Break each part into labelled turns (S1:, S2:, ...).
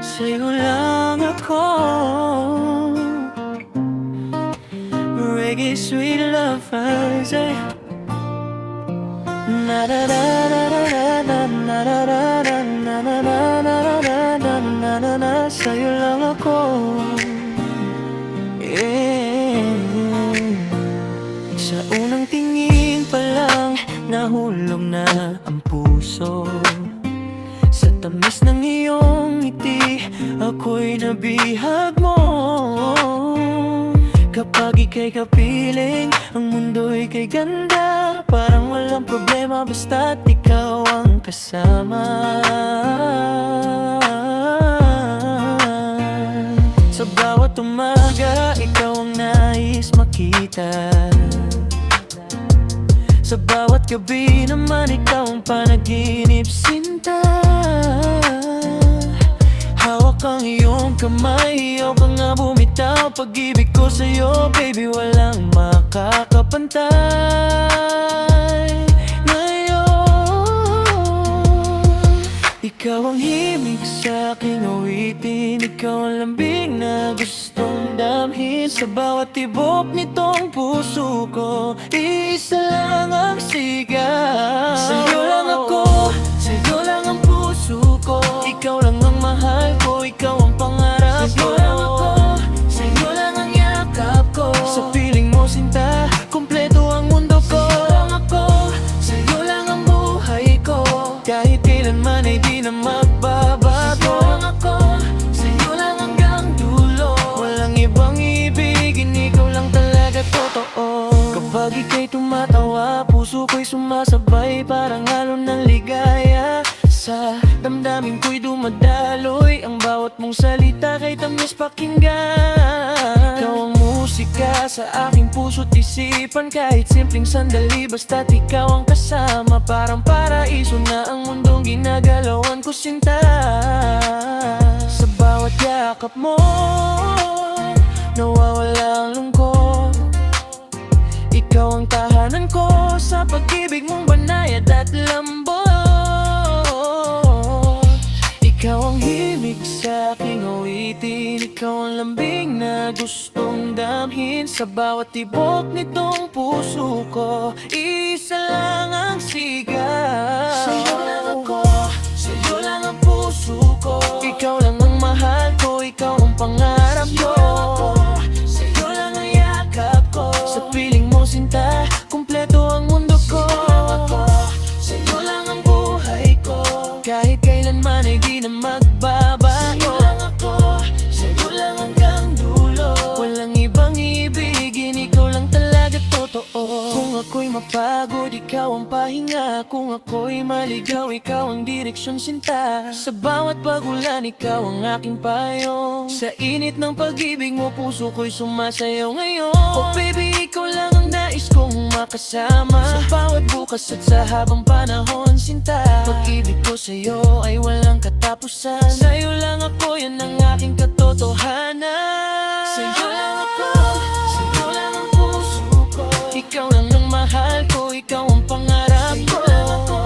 S1: Sa'yo lang ako. Reggae sweet love vibes, ay. Na na na na na na na na na na na na na na na na na. Sa'yo lang ako. Sa unang tingin pa lang, nahulog na ang puso. Sa tamis ng iyong ngiti, ako'y nabihag mo. Kapag ika'y kapiling, ang mundo'y kay ganda. Parang walang problema basta't ikaw ang kasama. Sa bawat umaga, ikaw ang nais makita. Sa bawat gabi naman, ikaw ang panaginip, sinta. Hawak ang iyong kamay, ayaw ka nga bumitaw. Pag-ibig ko sa'yo, baby, walang makakapantay. Ngayon, ikaw ang himig sa aking awitin. Ikaw ang lambing na gustong damhin. Sa bawat tibok nitong puso ko, isa lang ang sigaw. Sa'yo lang ako, sa'yo lang ang puso ko. Ikaw lang ang mahal ko, ikaw ang pangarap ko. Sa'yo lang ako, sa'yo lang ang yakap ko. Sa piling mo sinta, kumpleto ang mundo ko. Sa'yo lang ako, sa'yo lang ang buhay ko. Kahit kailanman ay di na magbabago. Sa'yo lang ako, sa'yo lang hanggang dulo. Walang ibang ibigin, ikaw lang talaga totoo. Kapag ika'y tumatawa, puso ko'y sumasabay. Parang alon ng ligaya. Sa damdamin ko'y dumadaloy. Ang bawat mong salita kay tamis pakinggan. Ikaw ang musika sa aking puso't isipan. Kahit simpleng sandali, basta't ikaw ang kasama. Parang paraiso na ang mundong ginagalawan ko, sinta. Sa bawat yakap mo, nawawala ang lungkot. Ikaw ang tahanan ko sa pag-ibig mong banayad at lambot. Ikaw ang himig sa aking awitin. Ikaw ang lambing na gustong damhin. Sa bawat tibok nitong puso ko, isa lang ang sigaw. Sa'yo lang ako, sa'yo lang ang puso ko. Ikaw lang ang mahal ko, ikaw ang pangarap ko. Sa'yo lang ang yakap ko. Sa piling mo sinta, kumpleto ang mundo ko. Sa'yo lang ang buhay ko. Kahit kailanman ay di na magbabago. Sa'yo lang ako, sa'yo lang hanggang dulo. Walang ibang ibigin, ikaw lang talaga totoo. Kung ako'y mapagod, ikaw ang pahinga. Kung ako'y maligaw, ikaw ang direksyon, sinta. Sa bawat pagulan, ikaw ang aking payong. Sa init ng pag-ibig mo, puso ko'y sumasayaw ngayon. Oh baby, ikaw lang ang nais kong makasama. Sa bawat bukas at sa habang panahon, sinta. Pag-ibig ko sa'yo ay walang katapusan. Sa'yo lang ako, yan ang aking katotohanan. Sa'yo lang ako, sa'yo lang ang puso ko. Ikaw lang ang mahal ko, ikaw ang pangarap ko. Sa'yo lang ako,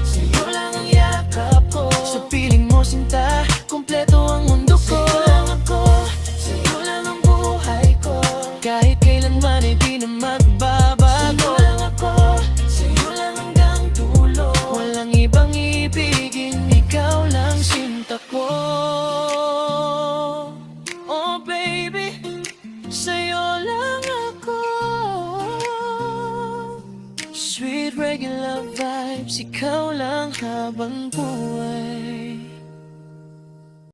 S1: sa'yo lang ang yakap ko. Sa piling mo sinta, kumpleto ang mundo ko. Sa'yo lang ako, sa'yo lang ang buhay ko. Kahit kailanman ay di na magbabago. Sa'yo lang ako, sa'yo lang hanggang dulo. Walang ibang ibigin, ikaw lang sinta ko. Oh baby, sa'yo lang ako. Sweet regular vibes, ikaw lang habang buhay.